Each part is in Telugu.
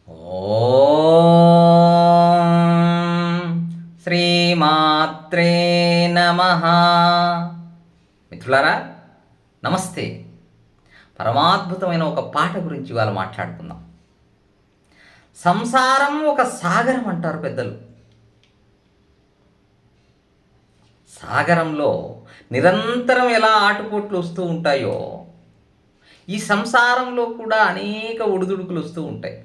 ఓం శ్రీమాత్రే నమః. మిత్రులారా, నమస్తే. పరమాద్భుతమైన ఒక పాట గురించి ఇవాళ మాట్లాడుకుందాం. సంసారం ఒక సాగరం అంటారు పెద్దలు. సాగరంలో నిరంతరం ఎలా ఆటుపోట్లు వస్తూ ఉంటాయో, ఈ సంసారంలో కూడా అనేక ఒడిదుడుకులు వస్తూ ఉంటాయి.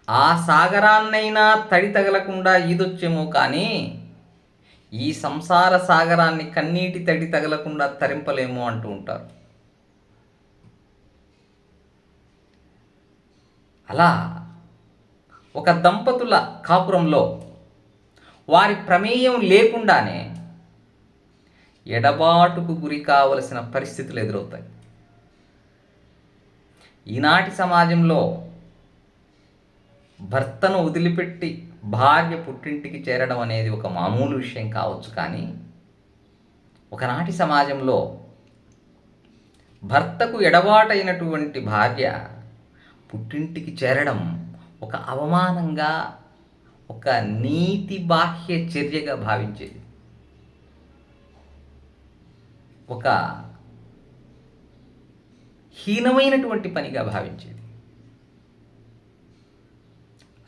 ఆ సాగరాన్నైనా తడి తగలకుండా ఈదొచ్చేమో కానీ, ఈ సంసార సాగరాన్ని కన్నీటి తడి తగలకుండా తరింపలేమో అంటూ ఉంటారు. అలా ఒక దంపతుల కాపురంలో వారి ప్రమేయం లేకుండానే ఎడబాటుకు గురి కావలసిన పరిస్థితులు ఎదురవుతాయి. ఈనాటి సమాజంలో భర్తను వదిలిపెట్టి భార్య పుట్టింటికి చేరడం అనేది ఒక మామూలు విషయం కావచ్చు, కానీ ఒకనాటి సమాజంలో భర్తకు ఎడబాటైనటువంటి భార్య పుట్టింటికి చేరడం ఒక అవమానంగా, ఒక నీతి బాహ్య చర్యగా భావించేది. ఒక హీనమైనటువంటి పనిగా భావించేది.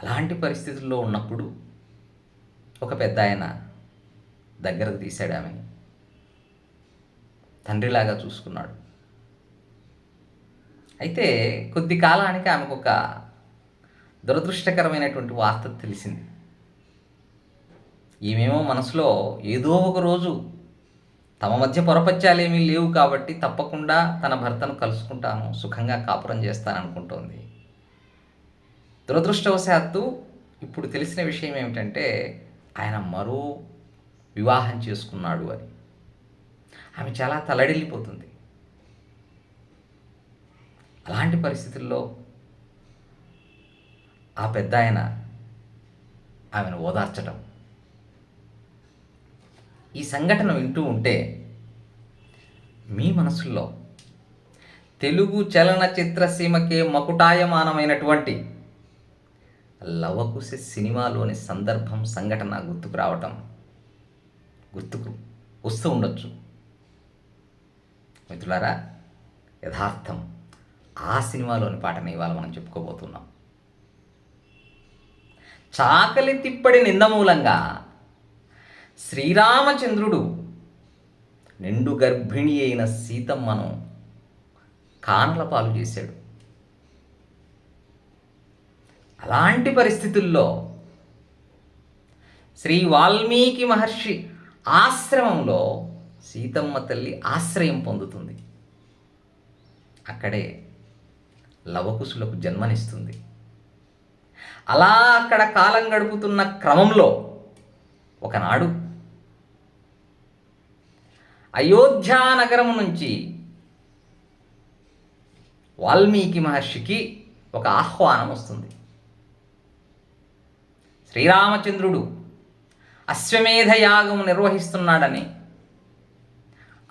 అలాంటి పరిస్థితుల్లో ఉన్నప్పుడు ఒక పెద్ద ఆయన దగ్గరకు తీశాడు ఆమెని. తండ్రిలాగా చూసుకున్నాడు. అయితే కొద్ది కాలానికి ఆమెకు ఒక దురదృష్టకరమైనటువంటి వార్త తెలిసింది. ఈమెమో మనసులో ఏదో ఒక రోజు తమ మధ్య పొరపచ్చాలేమీ లేవు కాబట్టి తప్పకుండా తన భర్తను కలుసుకుంటాను, సుఖంగా కాపురం చేస్తాననుకుంటోంది. దురదృష్టవశాత్తు ఇప్పుడు తెలిసిన విషయం ఏమిటంటే, ఆయన మరో వివాహం చేసుకున్నాడు అని. ఆమె చాలా తల్లడిల్లిపోతుంది. అలాంటి పరిస్థితుల్లో ఆ పెద్ద ఆయన ఆమెను ఓదార్చడం, ఈ సంఘటన వింటూ ఉంటే మీ మనసుల్లో తెలుగు చలనచిత్ర సీమకే మకుటాయమానమైనటువంటి లవకుశ సినిమాలోని సందర్భం, సంఘటన గుర్తుకు వస్తూ ఉండొచ్చు. మిత్రులారా, యథార్థం ఆ సినిమాలోని పాటని ఇవాళ మనం చెప్పుకోబోతున్నాం. చాకలి తిప్పడి నింద మూలంగా శ్రీరామచంద్రుడు నిండు గర్భిణి అయిన సీతమ్మను కానల పాలు చేశాడు. అలాంటి పరిస్థితుల్లో శ్రీ వాల్మీకి మహర్షి ఆశ్రమంలో సీతమ్మ తల్లి ఆశ్రయం పొందుతుంది. అక్కడే లవకుశులకు జన్మనిస్తుంది. అలా అక్కడ కాలం గడుపుతున్న క్రమంలో ఒకనాడు అయోధ్యా నగరం నుంచి వాల్మీకి మహర్షికి ఒక ఆహ్వానం వస్తుంది. శ్రీరామచంద్రుడు అశ్వమేధ యాగం నిర్వహిస్తున్నాడని,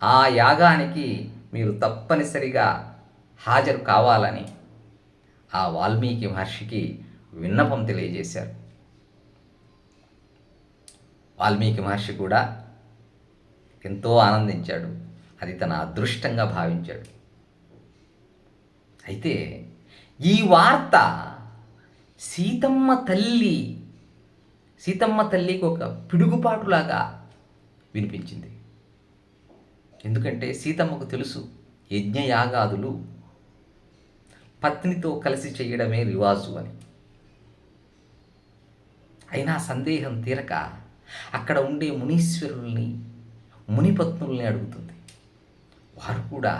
ఆ యాగానికి మీరు తప్పనిసరిగా హాజరు కావాలని ఆ వాల్మీకి మహర్షికి విన్నపం తెలియజేశారు. వాల్మీకి మహర్షి కూడా ఎంతో ఆనందించాడు. అది తన అదృష్టంగా భావించాడు. అయితే ఈ వార్త సీతమ్మ తల్లికి ఒక పిడుగుపాటులాగా వినిపించింది. ఎందుకంటే సీతమ్మకు తెలుసు, యజ్ఞయాగాదులు పత్నితో కలిసి చేయడమే రివాజు అని. అయినా సందేహం తీరక అక్కడ ఉండే మునీశ్వరుల్ని, మునిపత్నుల్ని అడుగుతుంది. వారు కూడా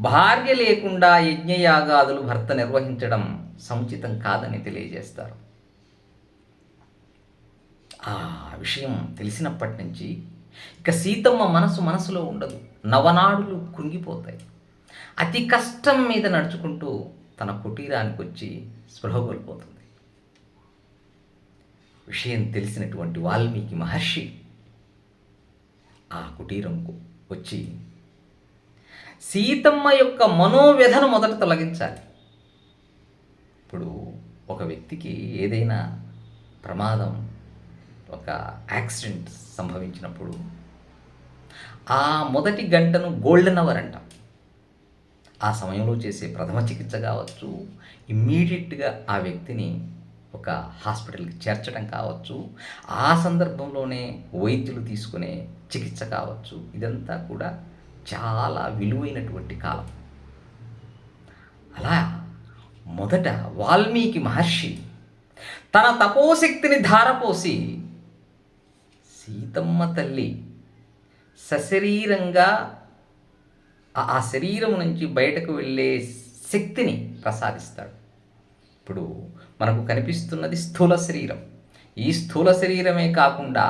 భార్య లేకుండా యజ్ఞయాగాదులు భర్త నిర్వహించడం సముచితం కాదని తెలియజేస్తారు. ఆ విషయం తెలిసినప్పటి నుంచి ఇక సీతమ్మ మనసులో ఉండదు. నవనాడులు కృంగిపోతాయి. అతి కష్టం మీద నడుచుకుంటూ తన కుటీరానికి వచ్చి స్పృహ కోల్పోతుంది. విషయం తెలిసినటువంటి వాల్మీకి మహర్షి ఆ కుటీరంకు వచ్చి సీతమ్మ యొక్క మనోవ్యధను మొదట తొలగించాలి. ఇప్పుడు ఒక వ్యక్తికి ఏదైనా ప్రమాదం, ఒక యాక్సిడెంట్ సంభవించినప్పుడు ఆ మొదటి గంటను గోల్డెన్ అవర్ అంటాం. ఆ సమయంలో చేసే ప్రథమ చికిత్స కావచ్చు, ఇమ్మీడియట్గా ఆ వ్యక్తిని ఒక హాస్పిటల్కి చేర్చడం కావచ్చు, ఆ సందర్భంలోనే వైద్యులు తీసుకునే చికిత్స కావచ్చు, ఇదంతా కూడా చాలా విలువైనటువంటి కాలం. అలా మొదట వాల్మీకి మహర్షి తన తపోశక్తిని ధారపోసి సీతమ్మ తల్లి సశరీరంగా ఆ శరీరం నుంచి బయటకు వెళ్ళే శక్తిని ప్రసాదిస్తాడు. ఇప్పుడు మనకు కనిపిస్తున్నది స్థూల శరీరం. ఈ స్థూల శరీరమే కాకుండా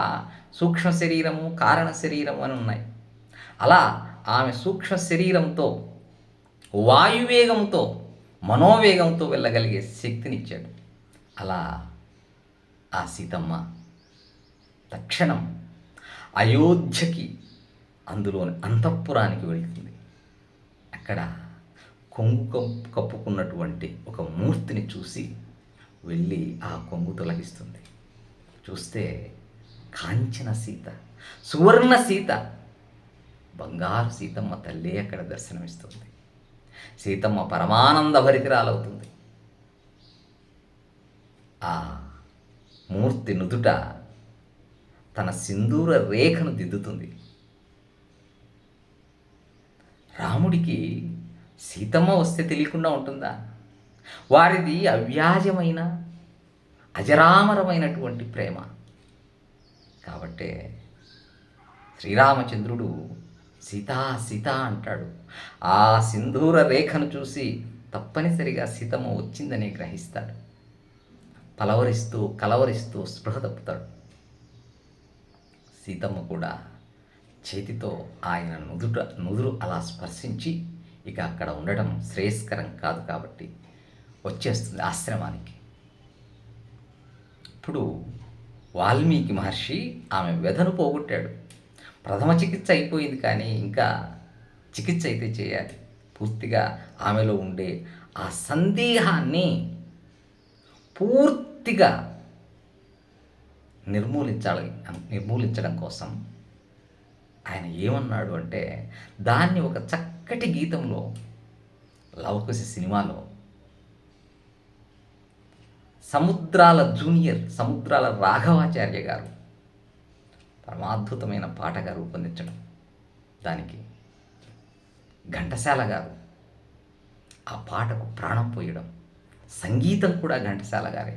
సూక్ష్మ శరీరము, కారణ శరీరము అని ఉన్నాయి. అలా ఆమె సూక్ష్మ శరీరంతో, వాయువేగంతో, మనోవేగంతో వెళ్ళగలిగే శక్తినిచ్చాడు. అలా ఆ సీతమ్మ తక్షణం అయోధ్యకి, అందులోని అంతఃపురానికి వెళుతుంది. అక్కడ కొంగు కప్పుకున్నటువంటి ఒక మూర్తిని చూసి వెళ్ళి ఆ కొంగు తొలగిస్తుంది. చూస్తే కాంచన సీత, సువర్ణ సీత, బంగారు సీతమ్మ తల్లి అక్కడ దర్శనమిస్తుంది. సీతమ్మ పరమానంద భరితురాలవుతుంది. ఆ మూర్తి నుదుట తన సింధూర రేఖను దిద్దుతుంది. రాముడికి సీతమ్మ వస్తే తెలియకుండా ఉంటుందా? వారిది అవ్యాజమైన, అజరామరమైనటువంటి ప్రేమ. కాబట్టే శ్రీరామచంద్రుడు సీతా సీత అంటాడు. ఆ సింధూర రేఖను చూసి తప్పనిసరిగా సీతమ్మ వచ్చిందని గ్రహిస్తాడు. పలవరిస్తూ కలవరిస్తూ స్పృహ తప్పుతాడు. సీతమ్మ కూడా చేతితో ఆయన నుదురు అలా స్పర్శించి, ఇక అక్కడ ఉండడం శ్రేయస్కరం కాదు కాబట్టి వచ్చేస్తుంది ఆశ్రమానికి. ఇప్పుడు వాల్మీకి మహర్షి ఆమె వ్యధను పోగొట్టాడు. ప్రథమ చికిత్స అయిపోయింది, కానీ ఇంకా చికిత్స అయితే చేయాలి. పూర్తిగా ఆమెలో ఉండే ఆ సందేహాన్ని పూర్తిగా నిర్మూలించడం కోసం ఆయన ఏమన్నాడు అంటే, దాన్ని ఒక చక్కటి గీతంలో, లవకుశ సినిమాలో సముద్రాల రాఘవాచార్య గారు పరమాద్భుతమైన పాటగా రూపొందించడం, దానికి ఘంటసాల గారు ఆ పాటకు ప్రాణం పోయడం, సంగీతం కూడా ఘంటసాల గారే.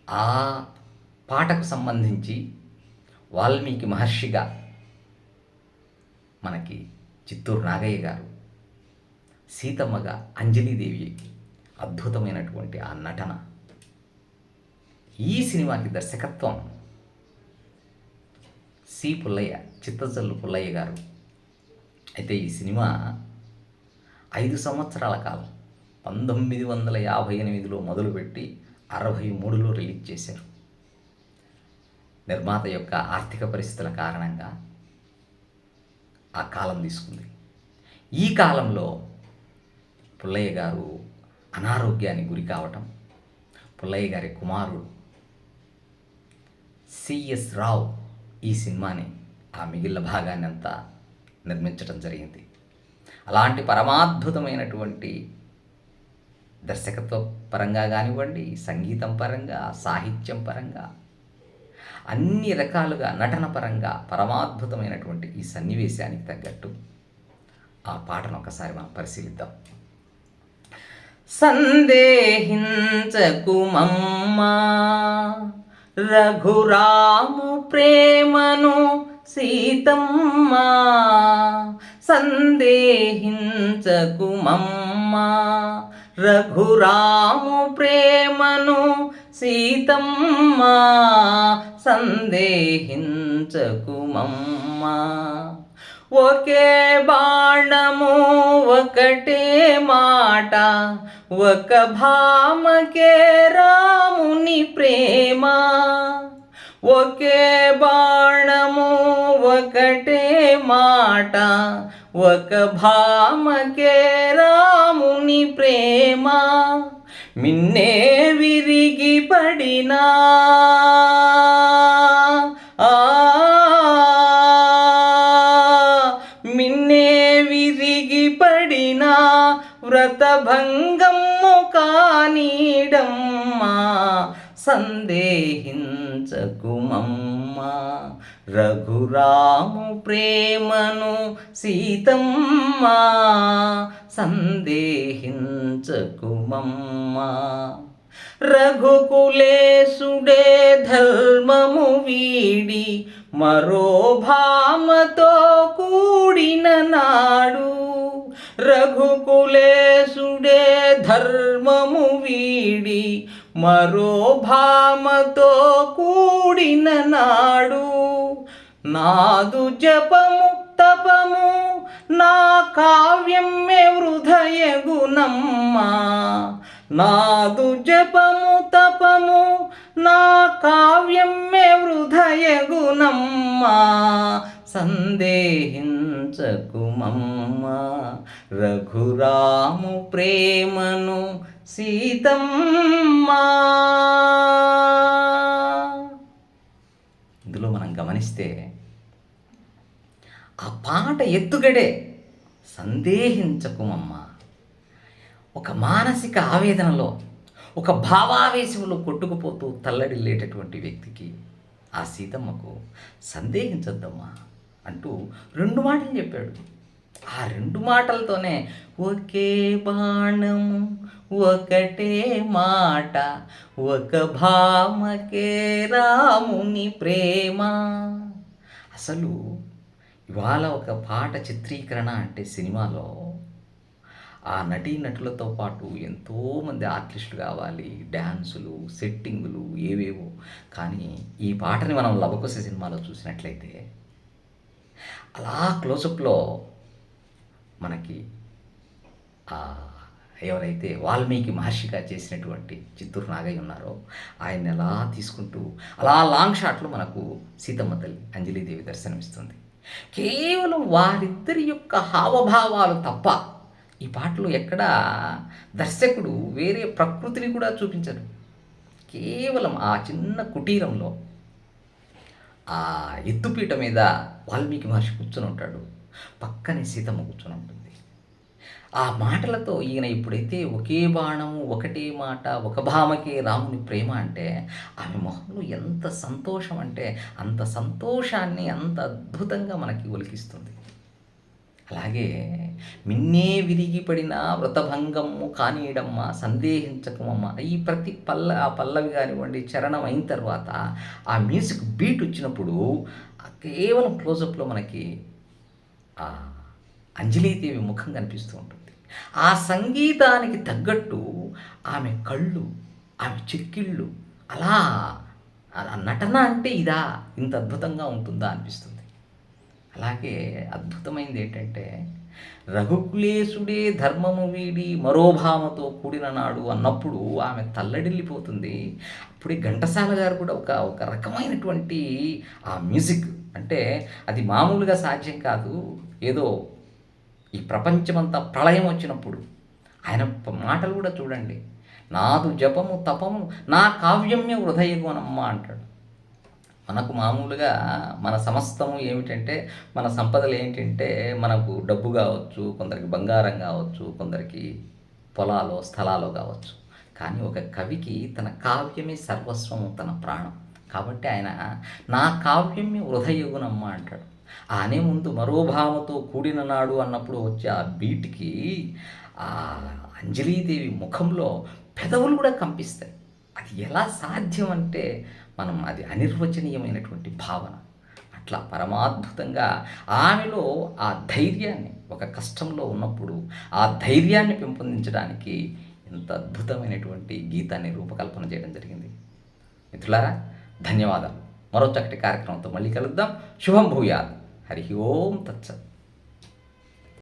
ఆ పాటకు సంబంధించి వాల్మీకి మహర్షిగా మనకి చిత్తూరు నాగయ్య గారు, సీతమ్మగా అంజలీదేవి, అద్భుతమైనటువంటి ఆ నటన. ఈ సినిమాకి దర్శకత్వం సి పుల్లయ్య, చిత్తజల్లు పుల్లయ్య గారు. అయితే ఈ సినిమా 5 సంవత్సరాల కాలం, 1958లో మొదలుపెట్టి 63లో రిలీజ్ చేశారు. నిర్మాత యొక్క ఆర్థిక పరిస్థితుల కారణంగా ఆ కాలం తీసుకుంది. ఈ కాలంలో పుల్లయ్య గారు అనారోగ్యానికి గురి కావటం, పుల్లయ్య గారి కుమారుడు సిఎస్ రావు ఈ సినిమాని, ఆ మిగిలిన భాగాన్ని అంతా నిర్మించడం జరిగింది. అలాంటి పరమాద్భుతమైనటువంటి దర్శకత్వ పరంగా కానివ్వండి, సంగీతం పరంగా, సాహిత్యం పరంగా, అన్ని రకాలుగా నటన పరంగా పరమాద్భుతమైనటువంటి ఈ సన్నివేశానికి తగ్గట్టు ఆ పాటను ఒకసారి మనం పరిశీలిద్దాం. సందేహించకు మమ్మా, రఘురాము ప్రేమను సీతమ్మ, సందేహించకు మమ్మా, రఘురాము ప్రేమను సీతమ్మ, సందేహించకు మమ్మా. ఒకే బాణము ఒకటే మాట, ఒక భామకే రాముని ప్రేమ. ఒకే బాణము ఒకటే మాట, ఒక భామకే రాముని ప్రేమ, మిన్నే విరిగి పడినా ఆ మిన్నే విరిగి పడినా వ్రతభంగము కానీడమ్మా, సందేహించకుమమ్మా. రఘురాము ప్రేమను సీతమ్మా, సందేహించకుమమ్మా. రఘుకులేశుడే ధర్మము వీడి మరో భామతో కూడిన నాడు, రఘుకులేశుడే ధర్మము వీడి మరో భామతో కూడిన నాడు, నాదు జపము తపము నా కావ్యమే వృధయగునమ్మా, నాదు జపము తపము నా కావ్యమే వృధయగునమ్మా, సందేహించకుమమ్మా. రఘురాము ప్రేమను సీతమ్మా. ఇందులో మనం గమనిస్తే ఆ పాట ఎత్తుగడే సందేహించకుమమ్మా. ఒక మానసిక ఆవేదనలో, ఒక భావావేశంలో కొట్టుకుపోతూ తల్లడిల్లేటటువంటి వ్యక్తికి ఆ సీతమ్మకు సందేహించొద్దమ్మా అంటూ 2 మాటలు చెప్పాడు. ఆ 2 మాటలతోనే ఒకే బాణము ఒకటే మాట, ఒక భామకే రాముని ప్రేమ. అసలు ఇవాళ ఒక పాట చిత్రీకరణ అంటే సినిమాలో ఆ నటీనటులతో పాటు ఎంతోమంది ఆర్టిస్టులు కావాలి, డ్యాన్సులు, సెట్టింగులు ఏవేవో. కానీ ఈ పాటని మనం లవకుశ సినిమాలో చూసినట్లయితే అలా క్లోజప్లో మనకి ఎవరైతే వాల్మీకి మహర్షిగా చేసినటువంటి చిత్తూరు నాగయ్య ఉన్నారో ఆయన్ని అలా తీసుకుంటూ అలా లాంగ్ షాట్లో మనకు సీతమ్మ తల్లి అంజలీదేవి దర్శనమిస్తుంది. కేవలం వారిద్దరి యొక్క హావభావాలు తప్ప ఈ పాటలో ఎక్కడా దర్శకుడు వేరే ప్రకృతిని కూడా చూపించడు. కేవలం ఆ చిన్న కుటీరంలో ఆ ఎత్తుపీట మీద వాల్మీకి మహర్షి కూర్చొని ఉంటాడు, పక్కనే సీతమ్మ కూర్చొని ఉంటుంది. ఆ మాటలతో ఈయన ఇప్పుడైతే ఒకే బాణము ఒకటే మాట, ఒక భామకే రాముని ప్రేమ అంటే ఆమె మొహంలో ఎంత సంతోషం అంటే అంత సంతోషాన్ని అంత అద్భుతంగా మనకి ఒలికిస్తుంది. అలాగే మిన్నే విరిగి పడిన వ్రతభంగము కానీయడమ్మ, సందేహించకమమ్మ. ఈ ప్రతి పల్లవి కానివ్వండి, చరణం అయిన తర్వాత ఆ మ్యూజిక్ బీట్ వచ్చినప్పుడు కేవలం క్లోజప్లో మనకి ఆ అంజలీదేవి ముఖం కనిపిస్తూ ఉంటుంది. ఆ సంగీతానికి తగ్గట్టు ఆమె కళ్ళు, ఆమె చెక్కిళ్ళు, అలా నటన అంటే ఇదా, ఇంత అద్భుతంగా ఉంటుందా అనిపిస్తుంది. అలాగే అద్భుతమైనది ఏంటంటే రఘుకులేశుడే ధర్మము వీడి మరో భామతో కూడిన నాడు అన్నప్పుడు ఆమె తల్లడిల్లిపోతుంది. అప్పుడే ఘంటసాల గారు కూడా ఒక రకమైనటువంటి ఆ మ్యూజిక్ అంటే అది మామూలుగా సాధ్యం కాదు. ఏదో ఈ ప్రపంచమంతా ప్రళయం వచ్చినప్పుడు ఆయన మాటలు కూడా చూడండి, నాదు జపము తపము నా కావ్యమ్య హృదయగునమ్మ అంటాడు. మనకు మామూలుగా మన సమస్తము ఏమిటంటే మన సంపదలు ఏంటంటే మనకు డబ్బు కావచ్చు, కొందరికి బంగారం కావచ్చు, కొందరికి పొలాలు స్థలాలు కావచ్చు. కానీ ఒక కవికి తన కావ్యమే సర్వస్వము, తన ప్రాణం. కాబట్టి ఆయన నా కావ్యమే హృదయగునమ్మ అంటాడు. అనే ముందు మరో భామతో కూడిన నాడు అన్నప్పుడు వచ్చే ఆ బీట్కి ఆ అంజలీదేవి ముఖంలో పెదవులు కూడా కంపిస్తాయి. అది ఎలా సాధ్యం అంటే మనం అది అనిర్వచనీయమైనటువంటి భావన. అట్లా పరమాద్భుతంగా ఆమెలో ఆ ధైర్యాన్ని, ఒక కష్టంలో ఉన్నప్పుడు ఆ ధైర్యాన్ని పెంపొందించడానికి ఎంత అద్భుతమైనటువంటి గీతాన్ని రూపకల్పన చేయడం జరిగింది. మిత్రులారా, ధన్యవాదాలు. మరో చక్కటి కార్యక్రమంతో మళ్ళీ కలుద్దాం. శుభం భూయాత్. హరి ఓం తత్సత్.